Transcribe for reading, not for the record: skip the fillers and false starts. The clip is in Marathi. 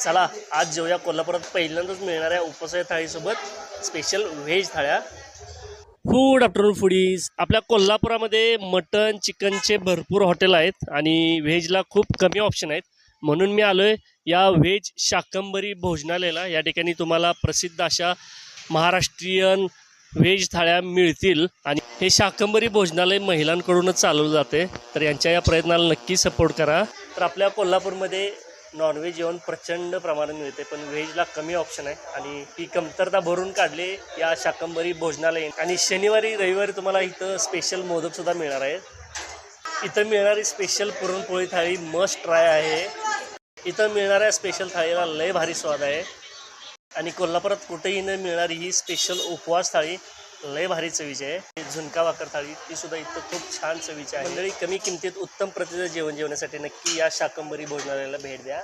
चला आज जेवूया कोल्हापुरात पहिल्यांदाच मिळणाऱ्या उपवासाच्या थाळीसोबत स्पेशल व्हेज थाळ्या. Good afternoon foodies. आपल्या कोल्हापुरामध्ये मटन चिकनचे भरपूर हॉटेल आहेत आणि व्हेजला खूप कमी ऑप्शन आहेत. म्हणून मी आलो आहे या व्हेज शाकंभरी भोजनालयाला. या ठिकाणी तुम्हाला प्रसिद्ध अशा महाराष्ट्रीयन व्हेज थाळ्या मिळतील आणि हे शाकंभरी भोजनालय महिलांकडूनच चालवलं जाते. तर यांच्या या प्रयत्नाला नक्की सपोर्ट करा. तर आपल्या कोल्हापूरमध्ये नॉनव्हेज जेवण प्रचंड प्रमाणात मिळते, पण व्हेजला कमी ऑप्शन आहे आणि ती कमतरता भरून काढली या शाकंभरी भोजनालय. आणि शनिवारी रविवारी तुम्हाला इथं स्पेशल मोदकसुद्धा मिळणार आहेत. इथं मिळणारी स्पेशल पुरणपोळी थाळी मस्ट ट्राय आहे. इथं मिळणाऱ्या स्पेशल थाळीला लय भारी स्वाद आहे आणि कोल्हापुरात कुठेही न मिळणारी ही स्पेशल उपवास थाळी लय भारी चवीची आहे. झुणका भाकर थाळी ती सुद्धा इथं खूप छान चवीची आहे. मंडळी, कमी किमतीत उत्तम प्रतीचं जेवण जेवण्यासाठी नक्की या शाकंभरी भोजनालयाला भेट द्या.